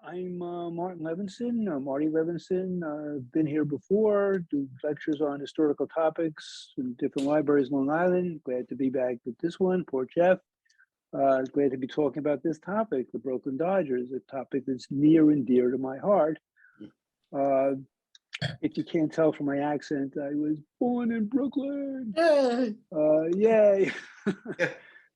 I'm Martin Levinson, Marty Levinson. Been here before, do lectures on historical topics in different libraries on Long Island. Glad to be back with this one, Port Jeff. Glad to be talking about this topic, the Brooklyn Dodgers, a topic that's near and dear to my heart. Uh, if you can't tell from my accent, I was born in Brooklyn. Yay! Yay!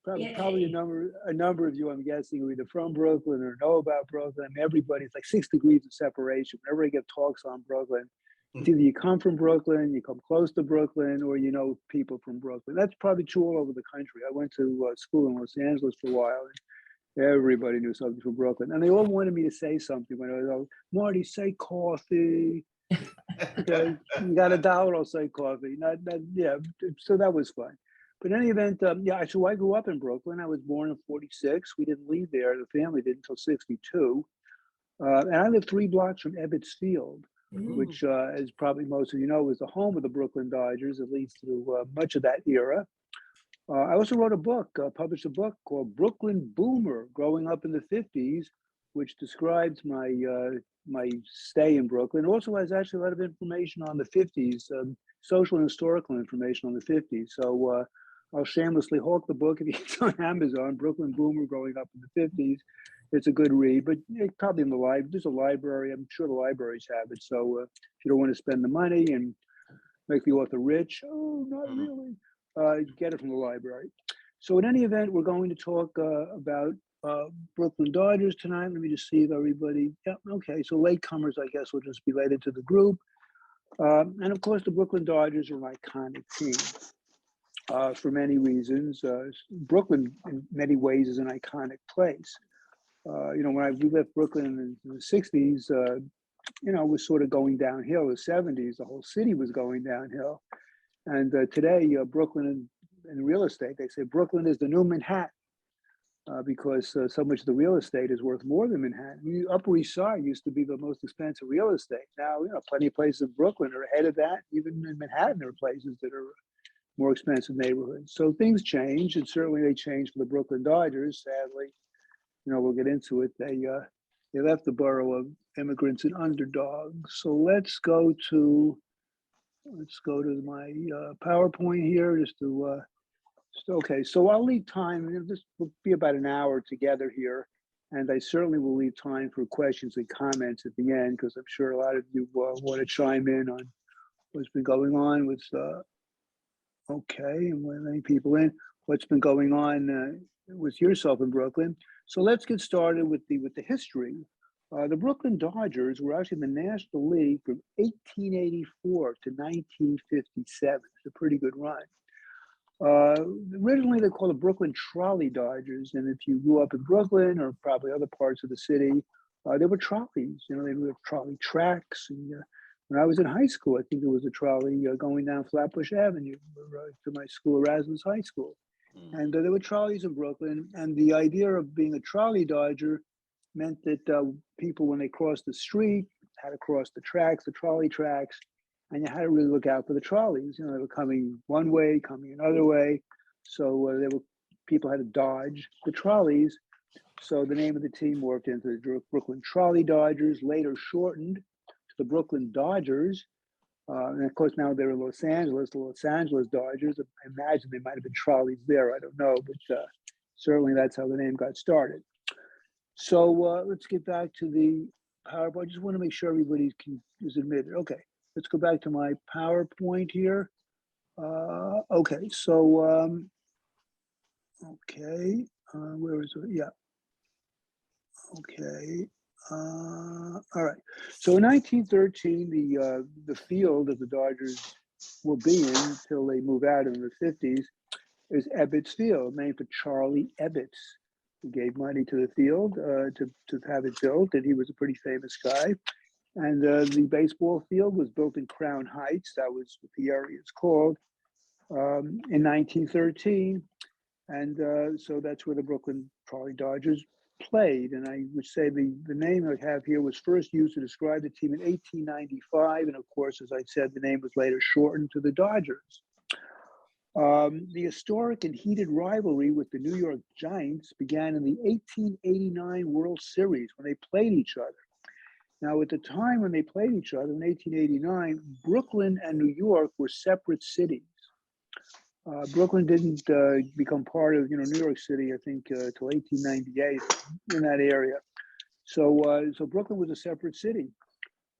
Probably Yay. a number of you, I'm guessing, are either from Brooklyn or know about Brooklyn. Everybody's like 6 degrees of separation. Whenever I give talks on Brooklyn, it's either you come from Brooklyn, you come close to Brooklyn, or you know people from Brooklyn. That's probably true all over the country. I went to school in Los Angeles for a while, and everybody knew something from Brooklyn. And they all wanted me to say something when I was like, Marty, say coffee. Okay, you got $1, I'll say coffee. Yeah, so that was fun. But in any event, yeah, so I grew up in Brooklyn. I was born in 46. We didn't leave there. The family did until 62. And I lived 3 blocks from Ebbets Field, Ooh. which, as probably most of you know, was the home of the Brooklyn Dodgers, at least through much of that era. I also wrote a book, published a book called Brooklyn Boomer, Growing Up in the 50s, which describes my stay in Brooklyn. It also has actually a lot of information on the 50s, social and historical information on the 50s. So I'll shamelessly hawk the book if it's on Amazon, Brooklyn Boomer Growing Up in the 50s. It's a good read, but it's probably in the library. There's a library. I'm sure the libraries have it. So if you don't want to spend the money and make the author rich, oh, not really, get it from the library. So in any event, we're going to talk about Brooklyn Dodgers tonight. Let me just see if everybody, yeah, okay. So latecomers, I guess, will just be related to the group. And of course, the Brooklyn Dodgers are an iconic team. For many reasons. Brooklyn, in many ways, is an iconic place. When we left Brooklyn in the 60s, it was sort of going downhill. The 70s, the whole city was going downhill. And today, Brooklyn in real estate, they say Brooklyn is the new Manhattan because so much of the real estate is worth more than Manhattan. Upper East Side used to be the most expensive real estate. Now, plenty of places in Brooklyn are ahead of that. Even in Manhattan, there are places that are more expensive neighborhoods. So things change, and certainly they changed for the Brooklyn Dodgers. Sadly, we'll get into it. They left the borough of immigrants and underdogs. So let's go to my PowerPoint here just to. Okay, so I'll leave time. This will be about an hour together here, and I certainly will leave time for questions and comments at the end because I'm sure a lot of you want to chime in on what's been going on with. Okay, and when many people in, what's been going on with yourself in Brooklyn. So let's get started with the history. The Brooklyn Dodgers were actually in the National League from 1884 to 1957. It's a pretty good run. Originally, they called the Brooklyn Trolley Dodgers, and if you grew up in Brooklyn or probably other parts of the city, there were trolleys. They were trolley tracks. And when I was in high school, I think there was a trolley going down Flatbush Avenue to my school, Erasmus High School. And there were trolleys in Brooklyn. And the idea of being a trolley dodger meant that people, when they crossed the street, had to cross the tracks, the trolley tracks, and you had to really look out for the trolleys. They were coming one way, coming another way. So people had to dodge the trolleys. So the name of the team morphed into the Brooklyn Trolley Dodgers, later shortened to the Brooklyn Dodgers. And of course, now they're in Los Angeles, the Los Angeles Dodgers. I imagine they might have been trolleys there. I don't know, but certainly that's how the name got started. So let's get back to the PowerPoint. I just want to make sure everybody is admitted. Okay, let's go back to my PowerPoint here. Okay, so, okay, where is it? Yeah. Okay. All right. So in 1913, the field that the Dodgers will be in until they move out in the 50s is Ebbets Field, named for Charlie Ebbets. He gave money to the field to have it built, and he was a pretty famous guy. And the baseball field was built in Crown Heights. That was what the area is called in 1913. And so that's where the Brooklyn Trolley Dodgers played. And I would say the name I have here was first used to describe the team in 1895. And of course, as I said, the name was later shortened to the Dodgers. The historic and heated rivalry with the New York Giants began in the 1889 World Series when they played each other. Now, at the time when they played each other in 1889, Brooklyn and New York were separate cities. Brooklyn didn't become part of New York City, I think, till 1898 in that area. So Brooklyn was a separate city.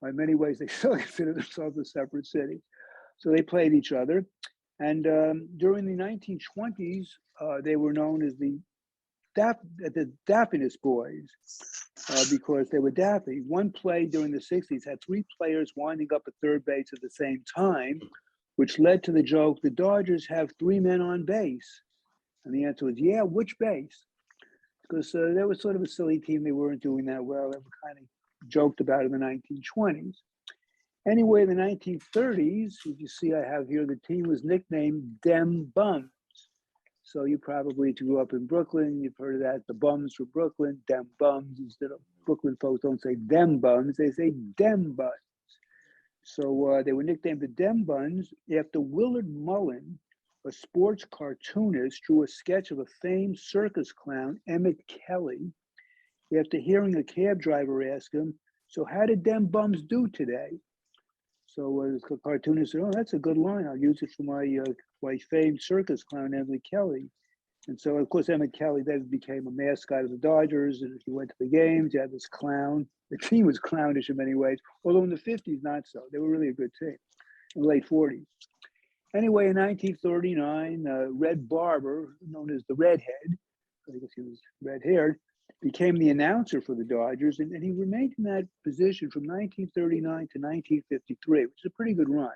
In many ways, they still consider themselves a separate city. So they played each other. And during the 1920s, they were known as the Dappiest Boys because they were daffy. One play during the 60s had three players winding up at third base at the same time, which led to the joke, the Dodgers have three men on base. And the answer was, yeah, which base? Because they were sort of a silly team. They weren't doing that well. They were kind of joked about in the 1920s. Anyway, in the 1930s, as you see I have here, the team was nicknamed Dem Bums. So you probably, if you grew up in Brooklyn, you've heard of that. The Bums for Brooklyn, Dem Bums. Instead of Brooklyn folks don't say Dem Bums, they say Dem Buns. So they were nicknamed the Dem Buns after Willard Mullen, a sports cartoonist, drew a sketch of a famed circus clown, Emmett Kelly, after hearing a cab driver ask him, so how did Dem Bums do today? So the cartoonist said, oh, that's a good line. I'll use it for my famed circus clown, Emmett Kelly. And so, of course, Emmett Kelly then became a mascot of the Dodgers. And if you went to the games, you had this clown. The team was clownish in many ways, although in the 50s, not so. They were really a good team in the late 40s. Anyway, in 1939, Red Barber, known as the Redhead, I guess he was red-haired, became the announcer for the Dodgers, and he remained in that position from 1939 to 1953, which is a pretty good run.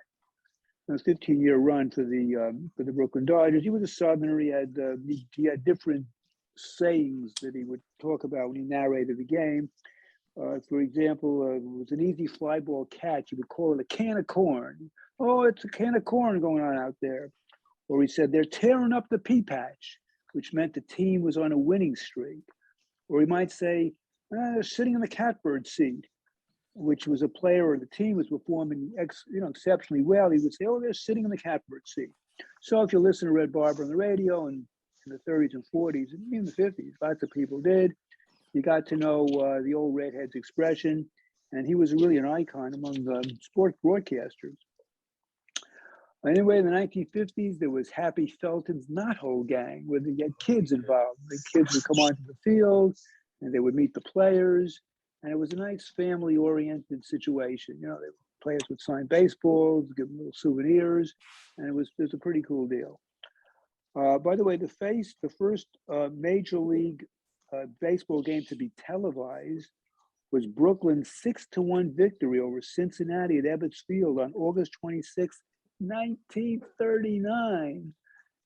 A 15-year run for the Brooklyn Dodgers. He was a Southerner. He had different sayings that he would talk about when he narrated the game. For example, it was an easy fly ball catch. He would call it a can of corn. Oh, it's a can of corn going on out there. Or he said, they're tearing up the pea patch, which meant the team was on a winning streak. Or he might say, they're sitting in the catbird seat, which was a player or the team was performing exceptionally well. He would say, oh, they're sitting in the catbird seat. So if you listen to Red Barber on the radio in the 30s and 40s, and even the 50s, lots of people did, you got to know the old redhead's expression, and he was really an icon among sports broadcasters. Anyway, in the 1950s, there was Happy Felton's Knothole Gang, where they had kids involved. The kids would come onto the field, and they would meet the players, and it was a nice family-oriented situation. The players would sign baseballs, give them little souvenirs, and it was a pretty cool deal. By the way, the first Major League baseball game to be televised was Brooklyn's 6-1 victory over Cincinnati at Ebbets Field on August 26, 1939.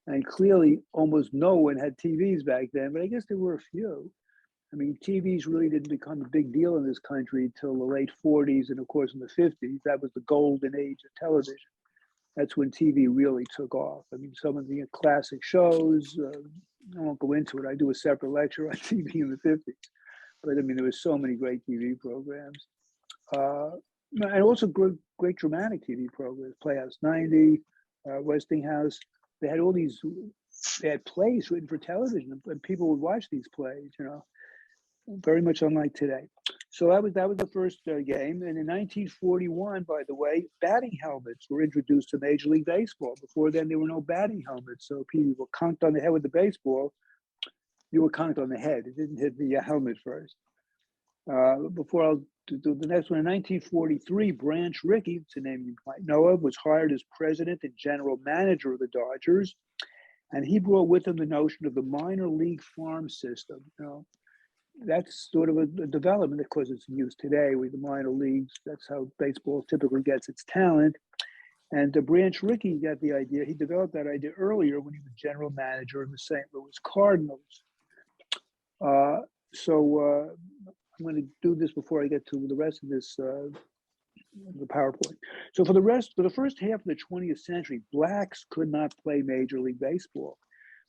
And clearly, almost no one had TVs back then, but I guess there were a few. I mean, TVs really didn't become a big deal in this country until the late 40s and, of course, in the 50s. That was the golden age of television. That's when TV really took off. I mean, some of the classic shows, I won't go into it. I do a separate lecture on TV in the 50s. But, I mean, there were so many great TV programs. And also great dramatic TV programs, Playhouse 90, Westinghouse. They had plays written for television, and people would watch these plays, very much unlike today. So that was the first game. And in 1941, by the way, batting helmets were introduced to Major League Baseball. Before then, there were no batting helmets. So people were conked on the head with the baseball. You were conked on the head. It didn't hit the helmet first. Before I'll do the next one, in 1943, Branch Rickey, it's a name you might know of, was hired as president and general manager of the Dodgers. And he brought with him the notion of the minor league farm system. That's sort of a development, of course, it's in use today with the minor leagues. That's how baseball typically gets its talent. And Branch Rickey got the idea. He developed that idea earlier when he was general manager of the St. Louis Cardinals. So I'm going to do this before I get to the rest of this, the PowerPoint. So for the first half of the 20th century, blacks could not play Major League Baseball,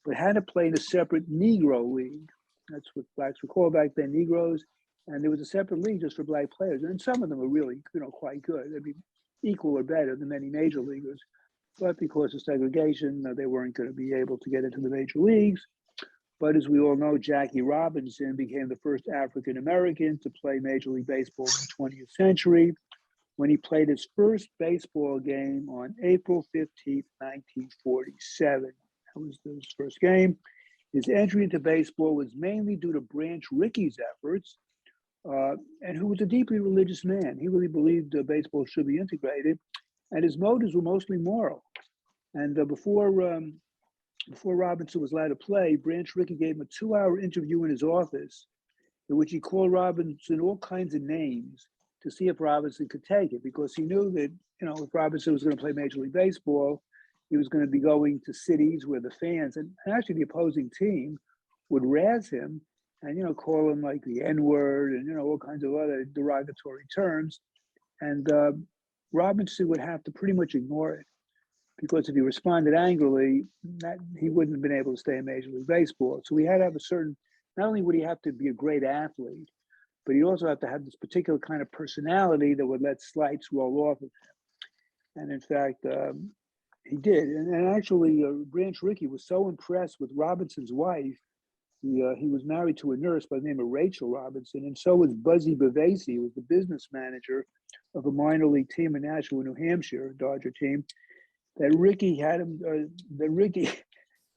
but had to play in a separate Negro league. That's what blacks were called back then, Negroes. And there was a separate league just for black players. And some of them were really, quite good. I mean, equal or better than many major leaguers. but because of segregation, they weren't going to be able to get into the major leagues. But as we all know, Jackie Robinson became the first African American to play Major League Baseball in the 20th century when he played his first baseball game on April 15th, 1947. That was his first game. His entry into baseball was mainly due to Branch Rickey's efforts, and who was a deeply religious man. He really believed baseball should be integrated, and his motives were mostly moral. And before Robinson was allowed to play, Branch Rickey gave him a 2-hour interview in his office in which he called Robinson all kinds of names to see if Robinson could take it, because he knew that, if Robinson was going to play Major League Baseball, he was going to be going to cities where the fans and actually the opposing team would razz him and, call him like the N-word and, all kinds of other derogatory terms. And Robinson would have to pretty much ignore it, because if he responded angrily, he wouldn't have been able to stay in Major League Baseball. So he had to have a certain, not only would he have to be a great athlete, but he also had to have this particular kind of personality that would let slights roll off of him. And in fact, he did. And actually, Branch Rickey was so impressed with Robinson's wife. He was married to a nurse by the name of Rachel Robinson, and so was Buzzy Bavasi, who was the business manager of a minor league team in Nashua, New Hampshire, a Dodger team. That Rickey had him.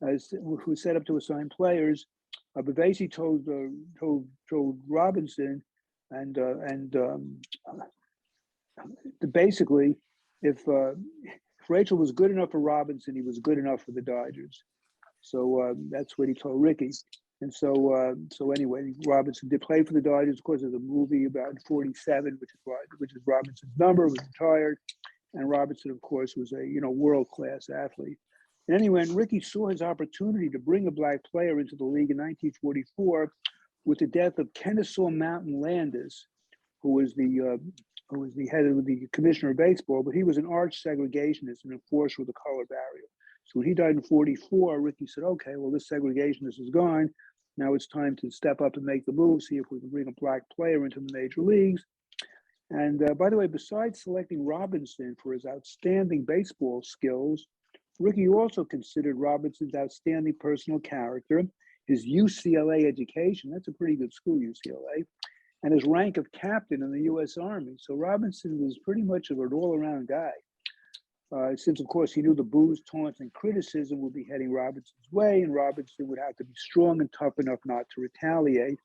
Who set up to assign players. Bavasi told Robinson, and basically, if Rachel was good enough for Robinson, he was good enough for the Dodgers. So that's what he told Rickey. And so anyway, Robinson did play for the Dodgers. Of course, there's a movie about 47, which is Robinson's number, was retired. And Robinson, of course, was a world-class athlete. And anyway, and Rickey saw his opportunity to bring a black player into the league in 1944 with the death of Kennesaw Mountain Landis, who was the head of the commissioner of baseball, but he was an arch segregationist and enforcer of the color barrier. So when he died in 44, Rickey said, okay, well, this segregationist is gone. Now it's time to step up and make the move, see if we can bring a black player into the major leagues. And by the way, besides selecting Robinson for his outstanding baseball skills, Rickey also considered Robinson's outstanding personal character, his UCLA education, that's a pretty good school, UCLA, and his rank of captain in the U.S. Army. So Robinson was pretty much of an all-around guy. Since, of course, he knew the boos, taunts, and criticism would be heading Robinson's way, and Robinson would have to be strong and tough enough not to retaliate.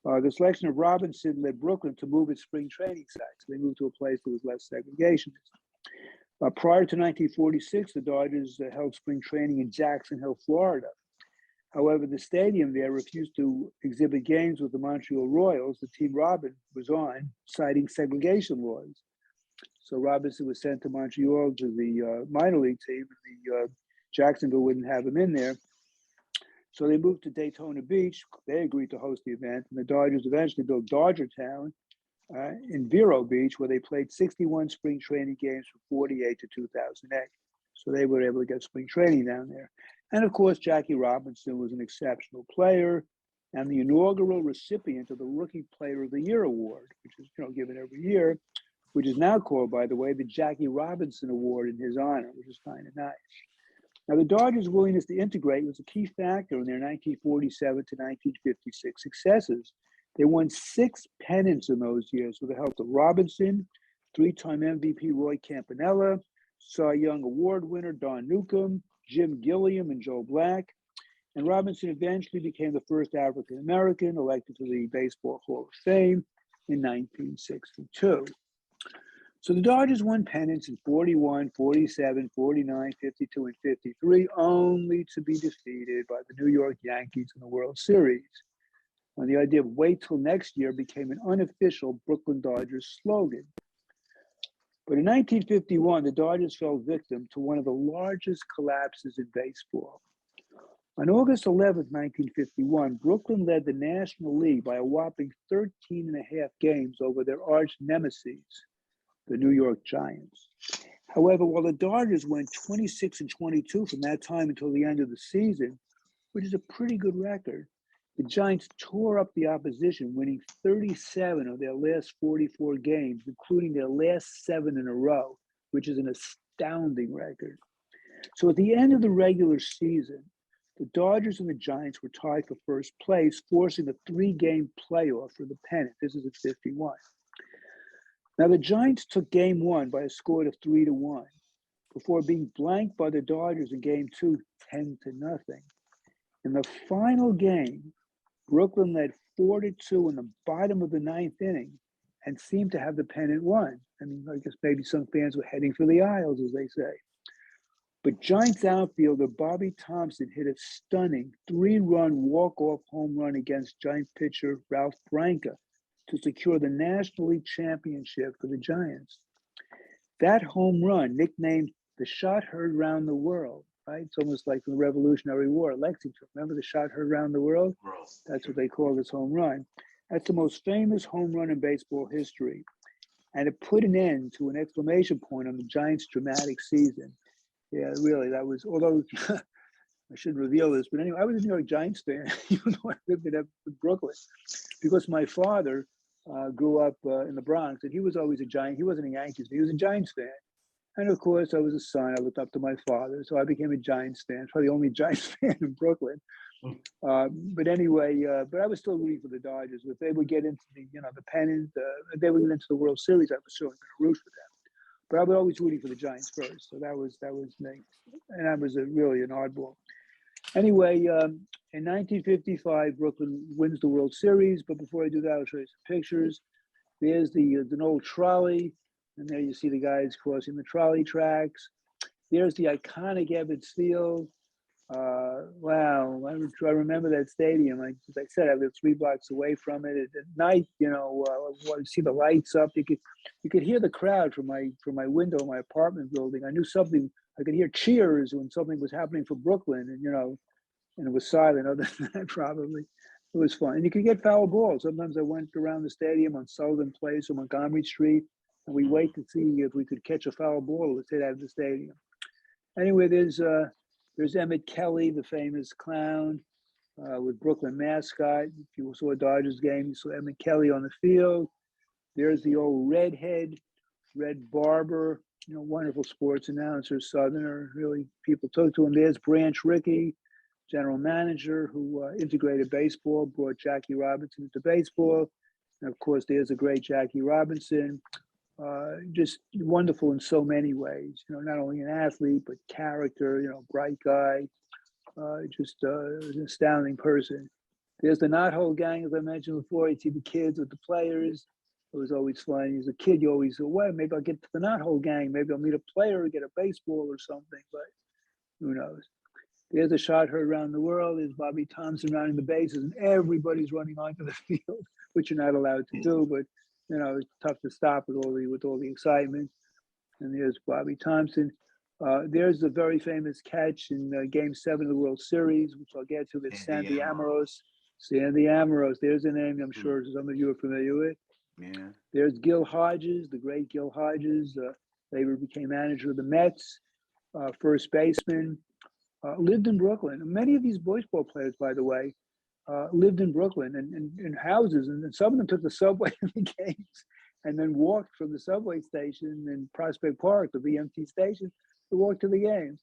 The selection of Robinson led Brooklyn to move its spring training sites. They moved to a place that was less segregationist. Prior to 1946, the Dodgers held spring training in Jacksonville, Florida. However, the stadium there refused to exhibit games with the Montreal Royals, the team Robin was on, citing segregation laws. So Robinson was sent to Montreal to the minor league team, and Jacksonville wouldn't have him in there. So they moved to Daytona Beach. They agreed to host the event, and the Dodgers eventually built Dodgertown in Vero Beach, where they played 61 spring training games from 48 to 2008. So they were able to get spring training down there. And of course, Jackie Robinson was an exceptional player and the inaugural recipient of the Rookie Player of the Year award, which is given every year, which is now called, by the way, the Jackie Robinson Award in his honor, which is kind of nice. Now, the Dodgers' willingness to integrate was a key factor in their 1947 to 1956 successes. They won 6 pennants in those years with the help of Robinson, 3-time MVP Roy Campanella, Cy Young Award winner Don Newcomb, Jim Gilliam, and Joe Black. And Robinson eventually became the first African American elected to the Baseball Hall of Fame in 1962. So the Dodgers won pennants in 41, 47, 49, 52, and 53, only to be defeated by the New York Yankees in the World Series. And the idea of wait till next year became an unofficial Brooklyn Dodgers slogan. But in 1951, the Dodgers fell victim to one of the largest collapses in baseball. On August 11, 1951, Brooklyn led the National League by a whopping 13 and a half games over their arch nemesis, the New York Giants. However, while the Dodgers went 26 and 22 from that time until the end of the season, which is a pretty good record, the Giants tore up the opposition, winning 37 of their last 44 games, including their last 7 in a row, which is an astounding record. So at the end of the regular season, the Dodgers and the Giants were tied for first place, forcing a three-game playoff for the pennant. This is at 51. Now, the Giants took game one by a score of 3-1 before being blanked by the Dodgers in game two, 10-0. In the final game, Brooklyn led 4-2 in the bottom of the ninth inning and seemed to have the pennant won. I mean, I guess maybe some fans were heading for the aisles, as they say. But Giants outfielder Bobby Thompson hit a stunning 3-run walk-off home run against Giant pitcher Ralph Branca to secure the National League championship for the Giants. That home run, nicknamed the shot heard round the world, right? It's almost like the Revolutionary War, Lexington. Remember the shot heard round the world? That's what they call this home run. That's the most famous home run in baseball history. And it put an end to an exclamation point on the Giants' dramatic season. Yeah, really, that was, although I shouldn't reveal this, but anyway, I was a New York Giants fan, even though I lived in Brooklyn, because my father grew up in the Bronx, and he was always a Giant. He wasn't a Yankees fan, he was a Giants fan. And of course, I was a son. I looked up to my father, so I became a Giants fan. Probably the only Giants fan in Brooklyn. But anyway, but I was still rooting for the Dodgers. If they would get into the pennant, if they would get into the World Series, I was certainly going to root for them. But I was always rooting for the Giants first. So that was me, and I was really an oddball. Anyway, in 1955, Brooklyn wins the World Series. But before I do that, I'll show you some pictures. There's the old trolley. And there you see the guys crossing the trolley tracks. There's the iconic Ebbets Field. Wow, I remember that stadium. As I said, I lived 3 blocks away from it. At night, you see the lights up. You could hear the crowd from my window in my apartment building. I knew something. I could hear cheers when something was happening for Brooklyn, and it was silent. Other than that, probably it was fun. And you could get foul balls. Sometimes I went around the stadium on Sullivan Place or Montgomery Street. And we wait to see if we could catch a foul ball that's hit out of the stadium. Anyway, there's Emmett Kelly, the famous clown with Brooklyn mascot. If you saw a Dodgers game, you saw Emmett Kelly on the field. There's the old redhead, Red Barber, wonderful sports announcer, Southerner, really people took to him. There's Branch Rickey, general manager who integrated baseball, brought Jackie Robinson into baseball. And of course, there's a great Jackie Robinson. Just wonderful in so many ways, not only an athlete, but character, bright guy, just an astounding person. There's the knothole gang, as I mentioned before. You see the kids with the players. It was always fun. As a kid, you always go, well, maybe I'll get to the knothole gang. Maybe I'll meet a player or get a baseball or something, but who knows? There's a shot heard around the world. There's Bobby Thompson rounding the bases, and everybody's running onto the field, which you're not allowed to do, but it's tough to stop with all the excitement. And there's Bobby Thompson. There's the very famous catch in Game 7 of the World Series, which I'll get to. It's Sandy Amoros. Sandy Amoros. There's a name I'm sure some of you are familiar with. Yeah. There's Gil Hodges, the great Gil Hodges. Later became manager of the Mets, first baseman. Lived in Brooklyn. And many of these baseball players, by the way, lived in Brooklyn and in houses, and some of them took the subway to the games and then walked from the subway station in Prospect Park, the VMT station, to walk to the games.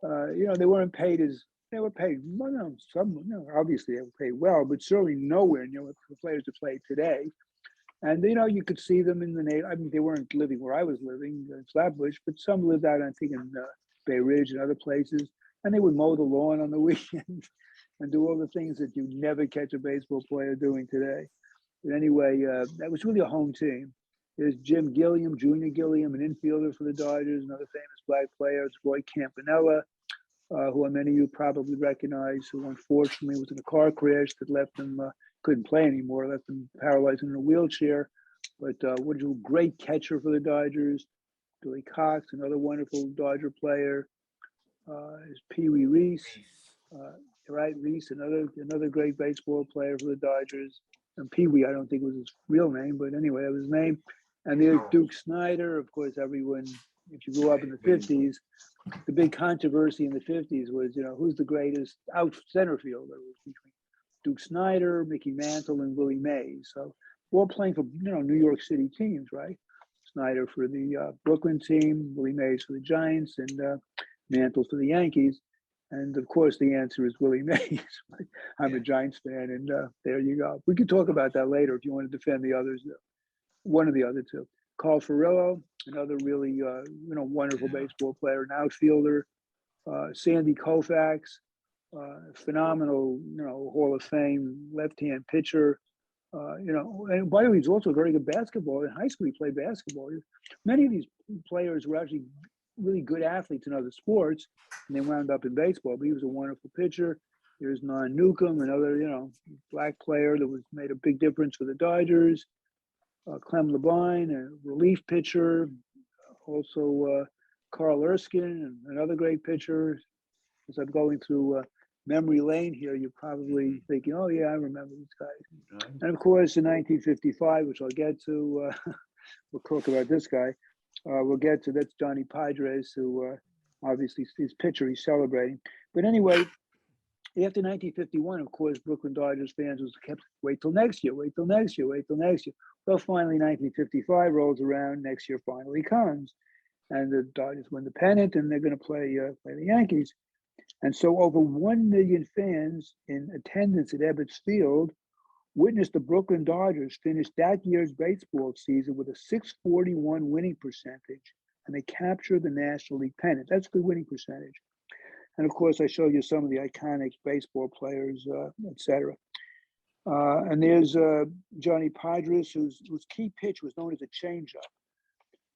They weren't paid they were paid. Well, obviously they were paid well, but certainly nowhere near what the players that play today. And you could see them in the neighborhood. I mean, they weren't living where I was living in Flatbush, but some lived out, I think, in Bay Ridge and other places. And they would mow the lawn on the weekend and do all the things that you never catch a baseball player doing today. But anyway, that was really a home team. There's Jim Gilliam, Junior Gilliam, an infielder for the Dodgers, another famous black player. It's Roy Campanella, who many of you probably recognize, who unfortunately was in a car crash that left him, couldn't play anymore, left him paralyzed in a wheelchair. But what a great catcher for the Dodgers. Billy Cox, another wonderful Dodger player. Is Pee Wee Reese. Reese, another great baseball player for the Dodgers. And Pee Wee, I don't think was his real name, but anyway, that was his name. And there's Duke Snider. Of course, everyone, if you grew up in the 50s, the big controversy in the 50s was, who's the greatest out center fielder? It was between Duke Snider, Mickey Mantle, and Willie Mays. So all playing for, New York City teams, right? Snider for the Brooklyn team, Willie Mays for the Giants, and Mantle for the Yankees. And of course, the answer is Willie Mays. I'm a Giants fan, and there you go. We could talk about that later if you want to defend the others, one of the other two. Carl Furillo, another really wonderful baseball player, an outfielder. Sandy Koufax, phenomenal, Hall of Fame left-hand pitcher. And by the way, he's also a very good basketball. In high school, he played basketball. Many of these players were actually really good athletes in other sports, and they wound up in baseball. But he was a wonderful pitcher. Here's Non Newcomb, another, black player that was made a big difference for the Dodgers. Clem Labine, a relief pitcher. Also, Carl Erskine, another great pitcher. As I'm going through memory lane here, you're probably thinking, oh, yeah, I remember these guys. Right. And of course, in 1955, which I'll get to, we'll talk about this guy. We'll get to, that's Johnny Padres, who obviously his pitcher he's celebrating. But anyway, after 1951, of course, Brooklyn Dodgers fans was kept, wait till next year, wait till next year, wait till next year. Well, finally, 1955 rolls around, next year finally comes. And the Dodgers win the pennant, and they're going to play the Yankees. And so over 1 million fans in attendance at Ebbets Field witnessed the Brooklyn Dodgers finish that year's baseball season with a .641 winning percentage, and they captured the National League pennant. That's a good winning percentage. And of course, I showed you some of the iconic baseball players, et cetera. And there's Johnny Padres, whose key pitch was known as a changeup.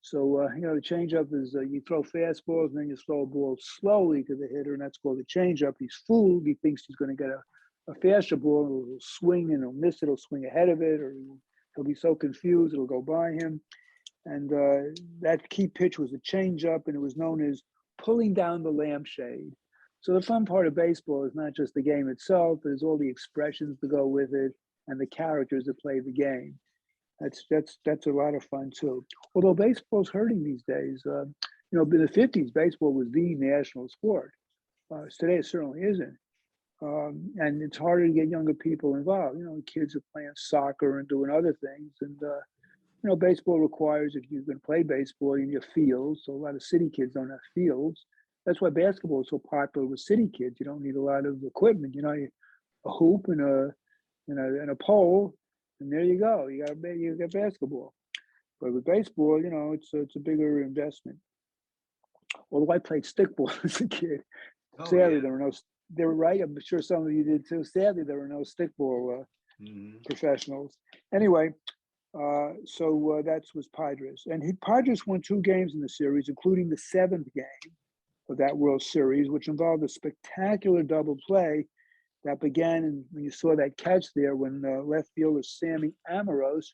So, the changeup is you throw fastballs and then you throw a ball slowly to the hitter, and that's called a changeup. He's fooled. He thinks he's going to get a faster ball. He'll swing and he'll miss it. He'll swing ahead of it, or he'll be so confused it'll go by him. And that key pitch was a changeup, and it was known as pulling down the lampshade. So the fun part of baseball is not just the game itself, there's all the expressions that go with it and the characters that play the game. That's a lot of fun too. Although baseball's hurting these days. In the 50s, baseball was the national sport. Today it certainly isn't. And it's harder to get younger people involved. Kids are playing soccer and doing other things. And, baseball requires, if you're going to play baseball, you need a field. So a lot of city kids don't have fields. That's why basketball is so popular with city kids. You don't need a lot of equipment. A hoop and a pole, and there you go. You got basketball. But with baseball, it's a bigger investment. Although I played stickball as a kid. Sadly, they were right. I'm sure some of you did too. Sadly, there were no stickball professionals. Anyway, so that was Padres. And Padres won 2 games in the series, including the 7th game of that World Series, which involved a spectacular double play that began, and when you saw that catch there, when left fielder Sammy Amoros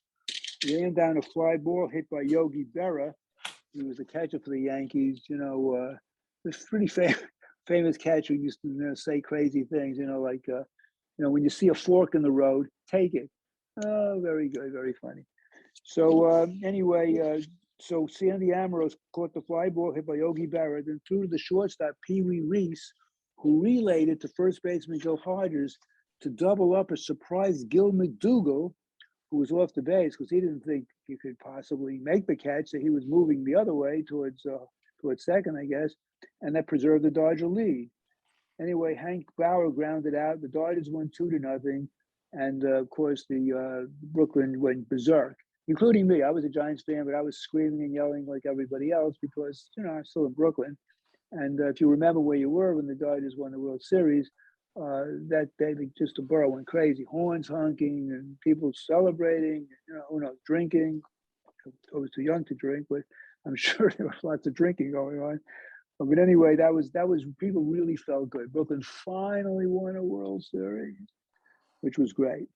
ran down a fly ball hit by Yogi Berra. He was the catcher for the Yankees. This pretty famous catcher used to say crazy things. When you see a fork in the road, take it. Oh, very good, very funny. So so Sandy Amoros caught the fly ball hit by Yogi Berra, then threw to the shortstop Pee Wee Reese, who relayed it to first baseman Joe Hodges to double up a surprise Gil McDougal, who was off the base because he didn't think he could possibly make the catch, so he was moving the other way towards second, I guess, and that preserved the Dodger lead. Anyway, Hank Bauer grounded out. The Dodgers won 2-0, and of course the Brooklyn went berserk, including me. I was a Giants fan, but I was screaming and yelling like everybody else because I'm still in Brooklyn. And if you remember where you were when the Dodgers won the World Series, that day just the borough went crazy, horns honking and people celebrating, drinking. I was too young to drink, but I'm sure there was lots of drinking going on. But anyway, that was people really felt good. Brooklyn finally won a World Series, which was great.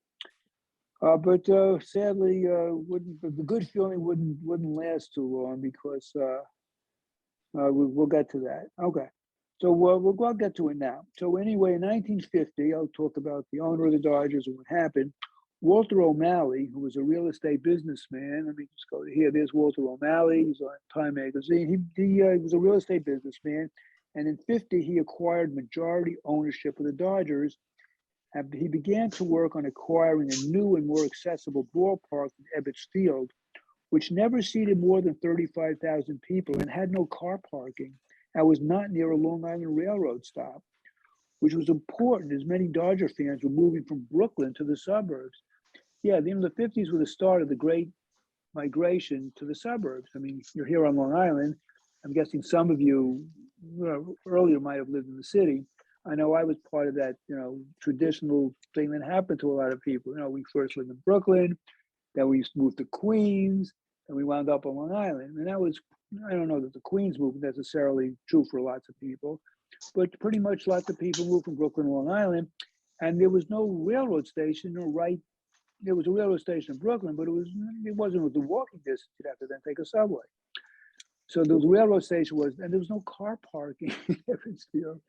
But sadly, the good feeling wouldn't last too long because we'll get to that. Okay, so we'll get to it now. So anyway, in 1950, I'll talk about the owner of the Dodgers and what happened. Walter O'Malley, who was a real estate businessman. Let me just go here. There's Walter O'Malley. He's on Time magazine. He was a real estate businessman, and in 50, he acquired majority ownership of the Dodgers. And he began to work on acquiring a new and more accessible ballpark at Ebbets Field, which never seated more than 35,000 people and had no car parking and was not near a Long Island Railroad stop, which was important as many Dodger fans were moving from Brooklyn to the suburbs. Yeah, the 50s were the start of the great migration to the suburbs. I mean, you're here on Long Island. I'm guessing some of you earlier might have lived in the city. I know I was part of that, traditional thing that happened to a lot of people. We first lived in Brooklyn, then we moved to Queens, and we wound up on Long Island. And that was, I don't know that the Queens movement necessarily true for lots of people, but pretty much lots of people moved from Brooklyn to Long Island. And there was no railroad station, there was a railroad station in Brooklyn, but it wasn't within walking distance. You'd have to then take a subway. So the railroad station and there was no car parking in Evansville.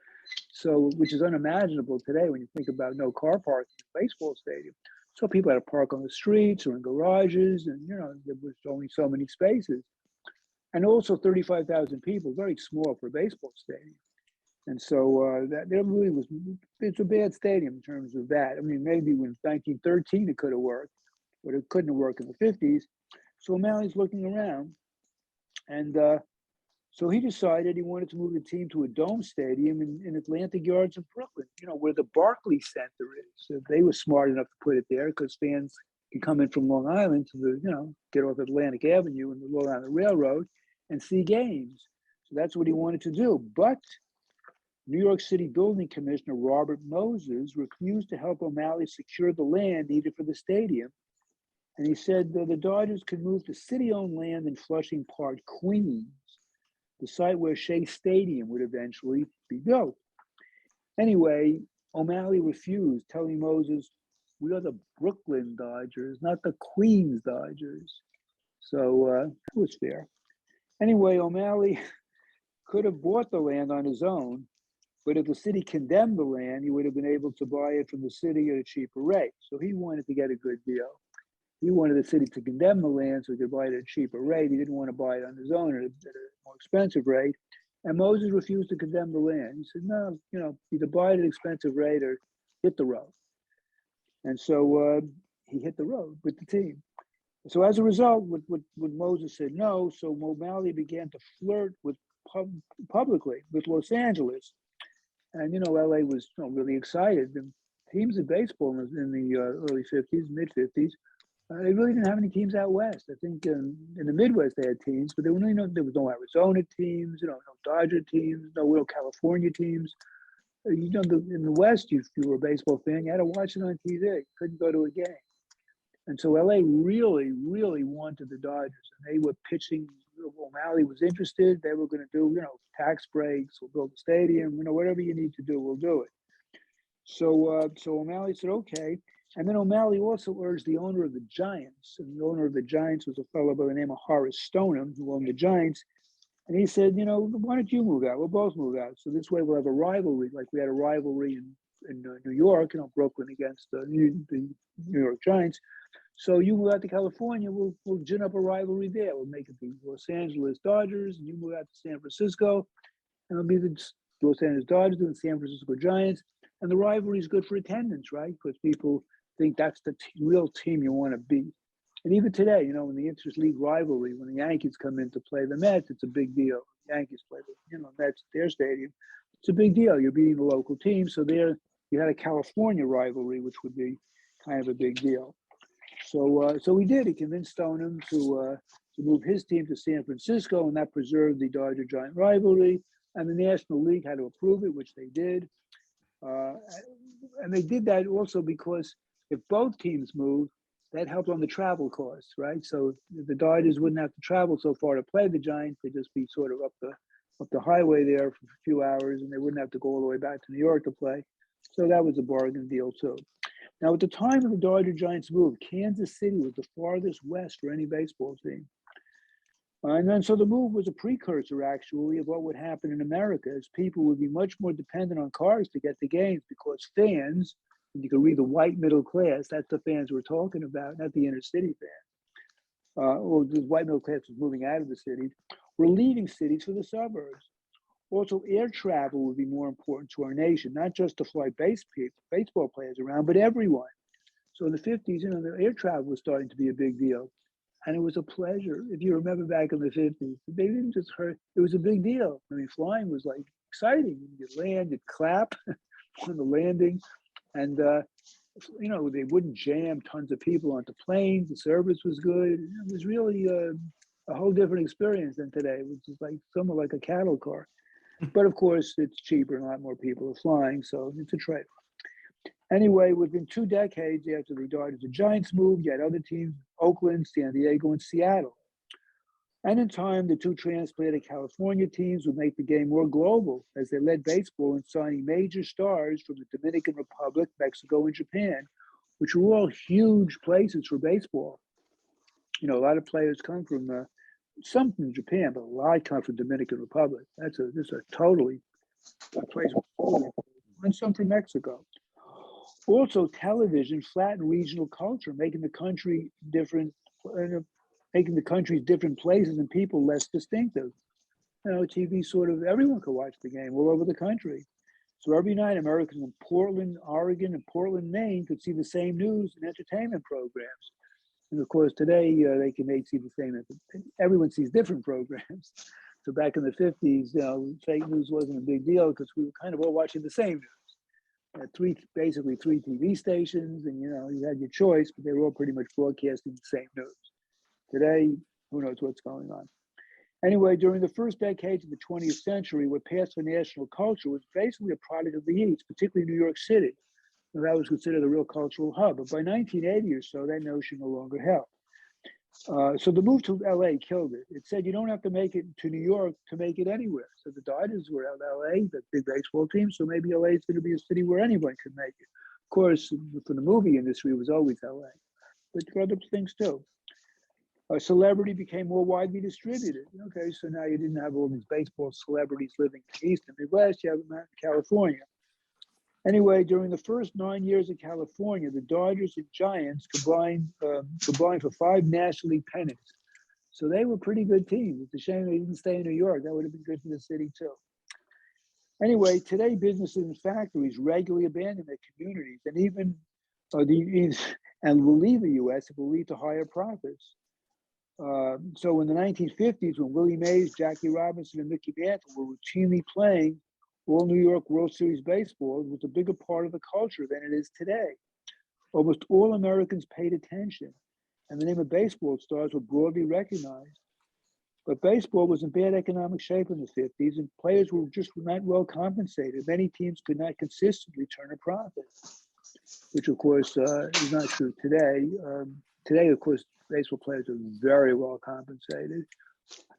So, which is unimaginable today when you think about no car parking in a baseball stadium. So people had to park on the streets or in garages, and there was only so many spaces. And also 35,000 people, very small for a baseball stadium. And so there really it's a bad stadium in terms of that. I mean, maybe when 1913 it could have worked, but it couldn't have worked in the 50s. So O'Malley's looking around, and so he decided he wanted to move the team to a dome stadium in Atlantic Yards in Brooklyn, where the Barclays Center is. So they were smart enough to put it there because fans can come in from Long Island to get off Atlantic Avenue and the Long Island Railroad and see games. So that's what he wanted to do. But New York City Building Commissioner Robert Moses refused to help O'Malley secure the land needed for the stadium. And he said the Dodgers could move to city-owned land in Flushing Park, Queens, the site where Shea Stadium would eventually be built. Anyway, O'Malley refused, telling Moses, "We are the Brooklyn Dodgers, not the Queens Dodgers." So that was fair. Anyway, O'Malley could have bought the land on his own, but if the city condemned the land, he would have been able to buy it from the city at a cheaper rate. So he wanted to get a good deal. He wanted the city to condemn the land so he could buy it at a cheaper rate. He didn't want to buy it on his own at a more expensive rate. And Moses refused to condemn the land. He said, no, either buy it at an expensive rate or hit the road. And so he hit the road with the team. So as a result, when Moses said no, so O'Malley began to flirt publicly with Los Angeles. And, LA was really excited. The teams in baseball in the early 50s, mid 50s, they really didn't have any teams out west. I think in the Midwest they had teams, but there was no Arizona teams, no Dodger teams, no real California teams. In the West, if you were a baseball fan, you had to watch it on TV. You couldn't go to a game. And so LA really, really wanted the Dodgers, and they were pitching. O'Malley was interested. They were going to do, tax breaks, we'll build a stadium, whatever you need to do, we'll do it. So O'Malley said, okay. And then O'Malley also urged the owner of the Giants, and the owner of the Giants was a fellow by the name of Horace Stoneham, who owned the Giants. And he said, why don't you move out? We'll both move out. So this way we'll have a rivalry, like we had a rivalry in New York, Brooklyn against the New York Giants. So you move out to California, we'll gin up a rivalry there. We'll make it the Los Angeles Dodgers, and you move out to San Francisco, and it'll be the Los Angeles Dodgers and San Francisco Giants. And the rivalry is good for attendance, right? Because people think that's the real team you want to beat. And even today, in the interleague rivalry, when the Yankees come in to play the Mets, it's a big deal. The Yankees play the Mets, their stadium. It's a big deal. You're beating the local team. So there you had a California rivalry, which would be kind of a big deal. So he did. He convinced Stoneham to move his team to San Francisco, and that preserved the Dodger-Giant rivalry. And the National League had to approve it, which they did. And they did that also because if both teams moved, that helped on the travel costs, right? So the Dodgers wouldn't have to travel so far to play the Giants. They'd just be sort of up the highway there for a few hours, and they wouldn't have to go all the way back to New York to play. So that was a bargain deal too. Now, at the time of the Dodger-Giants move, Kansas City was the farthest west for any baseball team. And then so the move was a precursor, actually, of what would happen in America, as people would be much more dependent on cars to get to games because fans, and you can read the white middle class, that's the fans we're talking about, not the inner city fans. Or the white middle class was moving out of the cities, were leaving cities for the suburbs. Also, air travel would be more important to our nation, not just to fly baseball players around, but everyone. So in the 50s, the air travel was starting to be a big deal. And it was a pleasure. If you remember back in the 50s, they didn't just hurt. It was a big deal. I mean, flying was like exciting. You'd land, you'd clap on the landing. And, they wouldn't jam tons of people onto planes. The service was good. It was really a whole different experience than today, which is like somewhat like a cattle car. But of course, it's cheaper and a lot more people are flying. So it's a trade. Anyway, within 2 decades after the Dodgers and Giants moved, you had other teams, Oakland, San Diego, and Seattle. And in time, the two transplanted California teams would make the game more global as they led baseball in signing major stars from the Dominican Republic, Mexico, and Japan, which were all huge places for baseball. A lot of players come from, some from Japan, but a lot come from Dominican Republic. This is a totally a place, and some from Mexico. Also, television flattened regional culture, making the country different, making the country's different places and people less distinctive. TV sort of everyone could watch the game all over the country. So every night, Americans in Portland, Oregon, and Portland, Maine could see the same news and entertainment programs. And of course, today they see the same. Everyone sees different programs. So back in the 50s, fake news wasn't a big deal because we were kind of all watching the same news. Basically three TV stations, and you had your choice, but they were all pretty much broadcasting the same news. Today, who knows what's going on? Anyway, during the first decades of the 20th century, what passed for national culture was basically a product of the East, particularly New York City. And that was considered a real cultural hub. But by 1980 or so, that notion no longer held. So the move to LA killed it. It said you don't have to make it to New York to make it anywhere. So the Dodgers were at LA, the big baseball team. So maybe LA is going to be a city where anyone can make it. Of course, for the movie industry, it was always LA, but there are other things too. Celebrity became more widely distributed. Okay, so now you didn't have all these baseball celebrities living in the East and Midwest. You have them in California. Anyway, during the first 9 years of California, the Dodgers and Giants combined for 5 National League pennants. So they were pretty good teams. It's a shame they didn't stay in New York. That would have been good for the city too. Anyway, today businesses and factories regularly abandon their communities and even will leave the U.S. if it will lead to higher profits. So in the 1950s, when Willie Mays, Jackie Robinson, and Mickey Mantle were routinely playing all New York World Series baseball, was a bigger part of the culture than it is today. Almost all Americans paid attention, and the name of baseball stars were broadly recognized. But baseball was in bad economic shape in the 50s, and players were just not well compensated. Many teams could not consistently turn a profit, which of course is not true today. Today, of course, baseball players are very well compensated.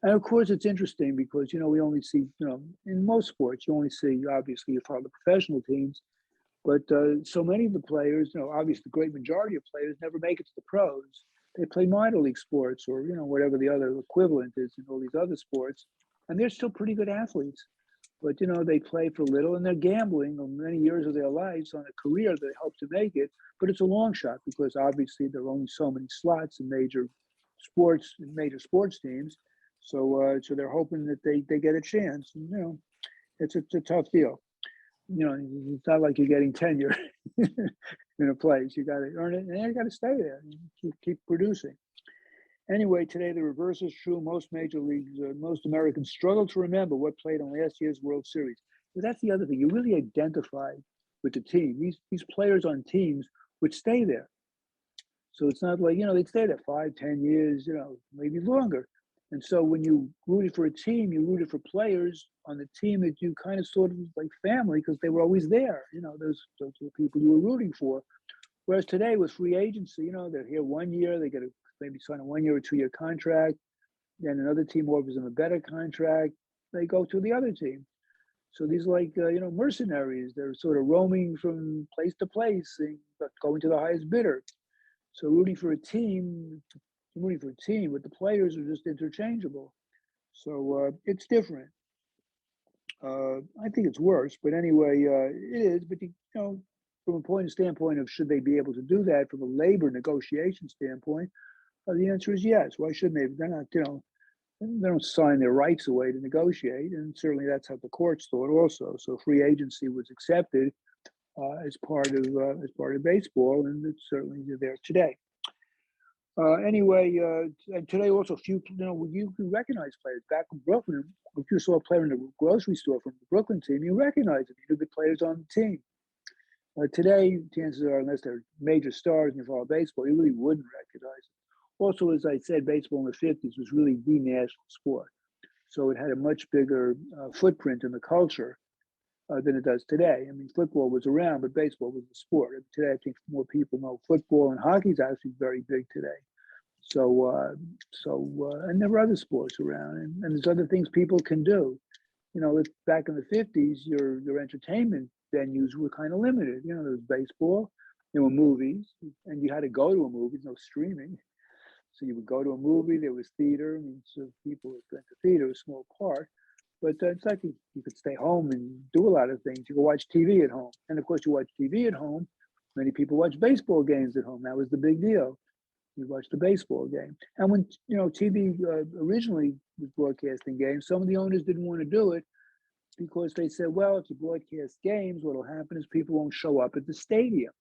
And of course, it's interesting because, we only see, in most sports, you only see, obviously, you follow the professional teams, but so many of the players, obviously the great majority of players never make it to the pros. They play minor league sports or, whatever the other equivalent is in all these other sports, and they're still pretty good athletes. But, they play for little and they're gambling on many years of their lives on a career they hope to make it, but it's a long shot because obviously there are only so many slots in major sports teams. So they're hoping that they get a chance. And, it's a tough deal. It's not like you're getting tenure in a place. You got to earn it, and you got to stay there and keep producing. Anyway, today the reverse is true. Most major leagues, most Americans struggle to remember what played in last year's World Series. But that's the other thing. You really identify with the team. These players on teams would stay there. So it's not like, they'd stay there 5, 10 years, maybe longer. And so when you rooted for a team, you rooted for players on the team that you kind of sort of like family because they were always there. Those were the people you were rooting for. Whereas today with free agency, they're here 1 year, they get to maybe sign a 1 year or 2 year contract. Then another team offers them a better contract. They go to the other team. So these mercenaries, they're sort of roaming from place to place and going to the highest bidder. So rooting for a team with the players are just interchangeable. So it's different. I think it's worse, but anyway, it is. But from a standpoint of should they be able to do that from a labor negotiation standpoint, the answer is yes. Why shouldn't they? They're not, they don't sign their rights away to negotiate, and certainly that's how the courts thought also. So free agency was accepted as part of baseball, and it's certainly there today. Anyway, and today also few, you can recognize players. Back in Brooklyn, if you saw a player in the grocery store from the Brooklyn team, you recognize them. You knew the players on the team. Today, chances are, unless they're major stars and you follow baseball, you really wouldn't recognize them. Also, as I said, baseball in the 50s was really the national sport. So it had a much bigger footprint in the culture than it does today. I mean, football was around, but baseball was the sport. And today, I think more people know football, and hockey is actually very big today. And there were other sports around, and there's other things people can do. Back in the 50s, your entertainment venues were kind of limited. There was baseball, there were movies, and you had to go to a movie, no streaming. So you would go to a movie, there was theater. I mean, so people would go to theater, a small part. But it's like you could stay home and do a lot of things. You could watch TV at home. And of course, you watch TV at home. Many people watch baseball games at home. That was the big deal. You watch the baseball game. And when, TV originally was broadcasting games, some of the owners didn't want to do it because they said, well, if you broadcast games, what will happen is people won't show up at the stadium,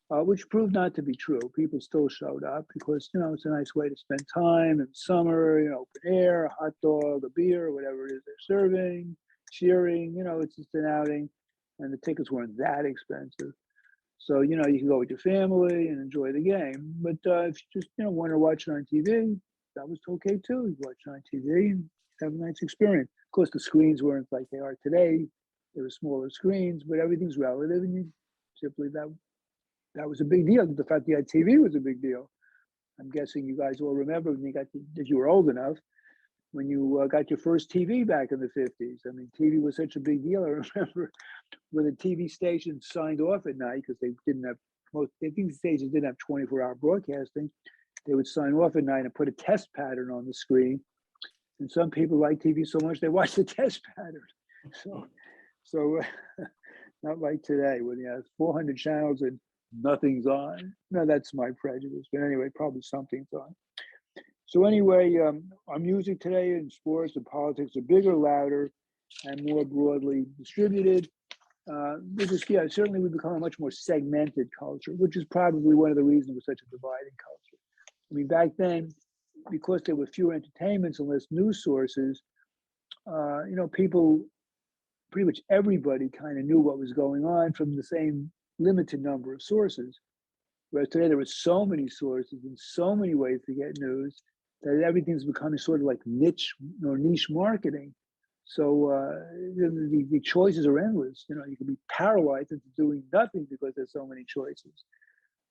which proved not to be true. People still showed up because, it's a nice way to spend time in summer, open air, a hot dog, a beer, whatever it is they're serving, cheering, it's just an outing. And the tickets weren't that expensive. So, you can go with your family and enjoy the game. But if you just, want to watch it on TV, that was okay too. You watch it on TV and have a nice experience. Of course, the screens weren't like they are today. They were smaller screens, but everything's relative. And you simply, that was a big deal. The fact you had TV was a big deal. I'm guessing you guys all remember when if you were old enough, when you got your first TV back in the 50s. I mean, TV was such a big deal. I remember when the TV stations signed off at night because they didn't have, most TV stations didn't have 24-hour broadcasting. They would sign off at night and put a test pattern on the screen. And some people like TV so much they watch the test pattern. So not like today when you have 400 channels and nothing's on. No, that's my prejudice. But anyway, probably something's on. So anyway, our music today in sports and politics are bigger, louder, and more broadly distributed. Certainly we've become a much more segmented culture, which is probably one of the reasons we're such a dividing culture. I mean, back then, because there were fewer entertainments and less news sources, people, pretty much everybody kind of knew what was going on from the same limited number of sources. Whereas today there were so many sources and so many ways to get news that everything's becoming sort of like niche marketing. So the choices are endless. You can be paralyzed into doing nothing because there's so many choices.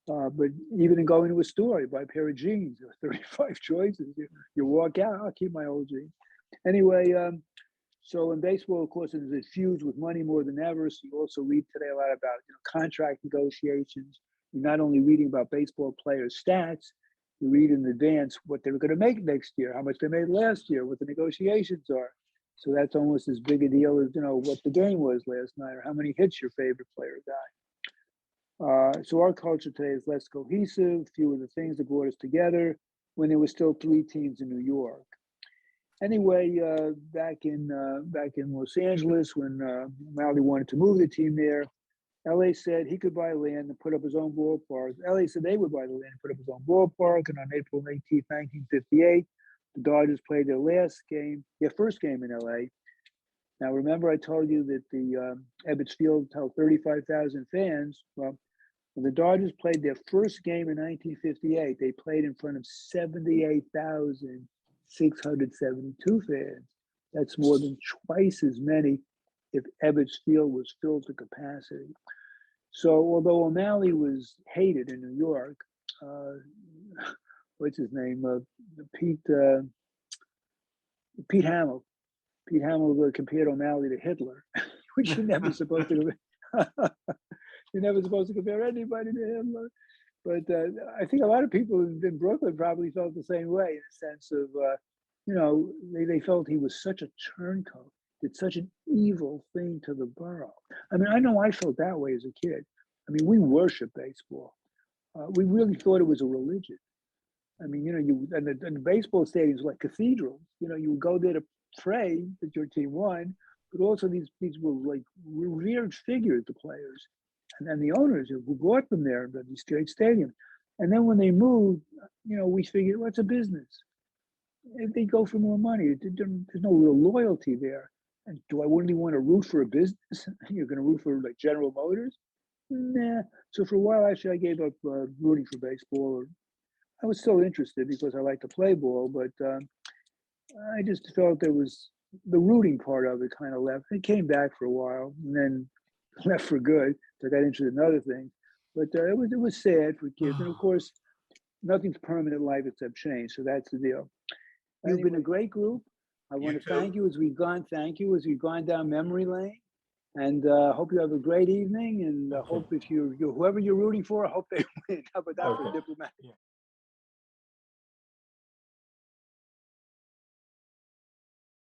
But even in going to a store, you buy a pair of jeans, there are 35 choices. You walk out, I'll keep my old jeans. Anyway, so in baseball, of course, it's infused with money more than ever. So you also read today a lot about contract negotiations. You're not only reading about baseball players' stats, you read in advance what they were going to make next year, how much they made last year, what the negotiations are. So that's almost as big a deal as what the game was last night or how many hits your favorite player got. So our culture today is less cohesive, fewer the things that brought us together when there were still 3 teams in New York. Anyway, back in Los Angeles, when O'Malley wanted to move the team there, LA said he could buy land and put up his own ballpark. LA said they would buy the land and put up his own ballpark. And on April 19th, 1958, the Dodgers played their first game in LA. Now, remember I told you that the Ebbets Field held 35,000 fans. Well, when the Dodgers played their first game in 1958, they played in front of 78,672 fans. That's more than twice as many if Ebbets Field was filled to capacity. So although O'Malley was hated in New York, what's his name? Pete Hamill. Pete Hamill compared O'Malley to Hitler, which you're never supposed to. You're never supposed to compare anybody to Hitler. But I think a lot of people in Brooklyn probably felt the same way, in the sense of, they felt he was such a turncoat, did such an evil thing to the borough. I mean, I know I felt that way as a kid. I mean, we worshiped baseball. We really thought it was a religion. I mean, and the baseball stadiums were like cathedrals. You would go there to pray that your team won, but also these were like revered figures, the players, and then the owners who brought them there, these great stadiums. And then when they moved, we figured, well, it's a business. They go for more money. There's no real loyalty there. And do I really want to root for a business? You're going to root for like General Motors? Nah. So for a while, actually, I gave up rooting for baseball. I was still interested because I like to play ball, but I just felt there was the rooting part of it kind of left. It came back for a while and then left for good. So I got interested in other things. But it was sad for kids, and of course, nothing's permanent in life except change. So that's the deal. You've been a great group. I want to thank you as we've gone. Thank you as we've gone down memory lane, and hope you have a great evening. And hope if you whoever you're rooting for, I hope they win. How about that for diplomatic?